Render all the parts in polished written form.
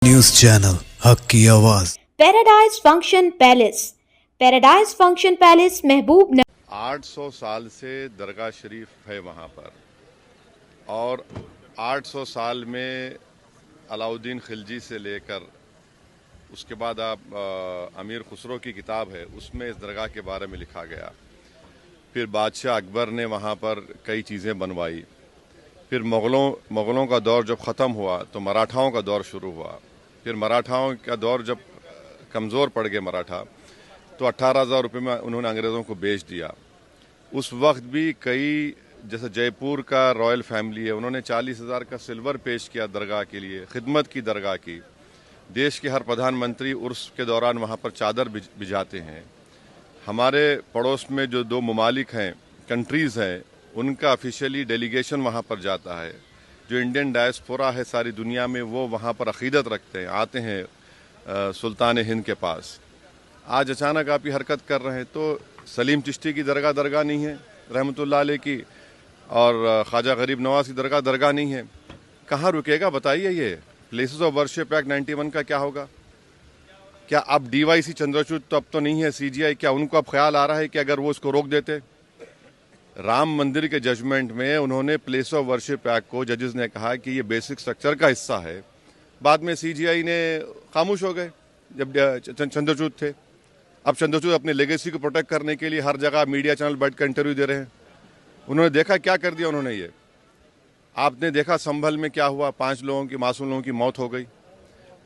News channel हक की आवाज़। पैराडाइज फंक्शन पैलेस महबूब नगर। 800 साल से दरगाह शरीफ है वहाँ पर, और 800 साल में अलाउद्दीन खिलजी से लेकर उसके बाद आप अमीर खुसरो की किताब है, उसमें इस दरगाह के बारे में लिखा गया। फिर बादशाह अकबर ने वहाँ पर कई चीज़ें बनवाई। फिर मुग़लों का दौर जब ख़त्म हुआ तो मराठाओं का दौर शुरू हुआ। फिर मराठाओं का दौर जब कमज़ोर पड़ गए मराठा, तो 18,000 रुपये में उन्होंने अंग्रेज़ों को बेच दिया। उस वक्त भी कई, जैसे जयपुर का रॉयल फैमिली है, उन्होंने 40,000 का सिल्वर पेश किया दरगाह के लिए, खिदमत की दरगाह की। देश के हर प्रधानमंत्री उर्स के दौरान वहाँ पर चादर बिछाते हैं। हमारे पड़ोस में जो दो ममालिक हैं, कंट्रीज़ हैं, उनका ऑफिशियली डेलीगेशन वहाँ पर जाता है। जो इंडियन डायस्पोरा है सारी दुनिया में, वो वहाँ पर अक़ीदत रखते हैं, आते हैं सुल्तान हिंद के पास। आज अचानक आप ये हरकत कर रहे हैं। तो सलीम चिश्ती की दरगाह नहीं है रहमतुल्लाह अलैह की, और ख्वाजा गरीब नवाज की दरगाह नहीं है। कहाँ रुकेगा बताइए? ये प्लेसेस ऑफ वर्शिप एक्ट 91 का क्या होगा? क्या अब DYC चंद्रचूड़ तो अब तो नहीं है, CGI, क्या उनको अब ख्याल आ रहा है कि अगर वो इसको रोक देते? राम मंदिर के जजमेंट में उन्होंने प्लेस ऑफ वर्शिप एक्ट को, जजेस ने कहा कि ये बेसिक स्ट्रक्चर का हिस्सा है। बाद में CGI ने खामोश हो गए जब चंद्रचूड़ थे। अब चंद्रचूड़ अपने लेगेसी को प्रोटेक्ट करने के लिए हर जगह मीडिया चैनल बैठ कर इंटरव्यू दे रहे हैं। उन्होंने देखा क्या कर दिया उन्होंने। ये आपने देखा संभल में क्या हुआ, 5 लोगों की, मासूम लोगों की मौत हो गई।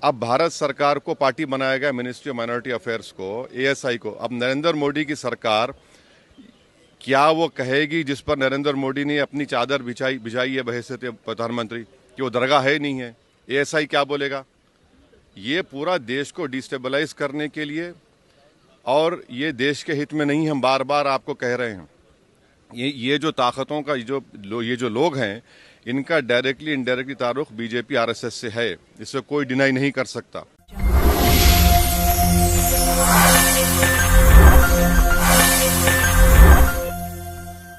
अब भारत सरकार को पार्टी बनाया गया, मिनिस्ट्री ऑफ माइनॉरिटी अफेयर्स को, ASI को। अब नरेंद्र मोदी की सरकार क्या वो कहेगी जिस पर नरेंद्र मोदी ने अपनी चादर बिछाई है बहैसियत प्रधानमंत्री, कि वो दरगाह है नहीं है? ASI क्या बोलेगा? ये पूरा देश को डिस्टेबलाइज करने के लिए, और ये देश के हित में नहीं, हम बार बार आपको कह रहे हैं। ये जो ताकतों का ये जो लोग हैं, इनका डायरेक्टली इनडायरेक्टली ताल्लुक BJP RSS से है, इससे कोई डिनाई नहीं कर सकता।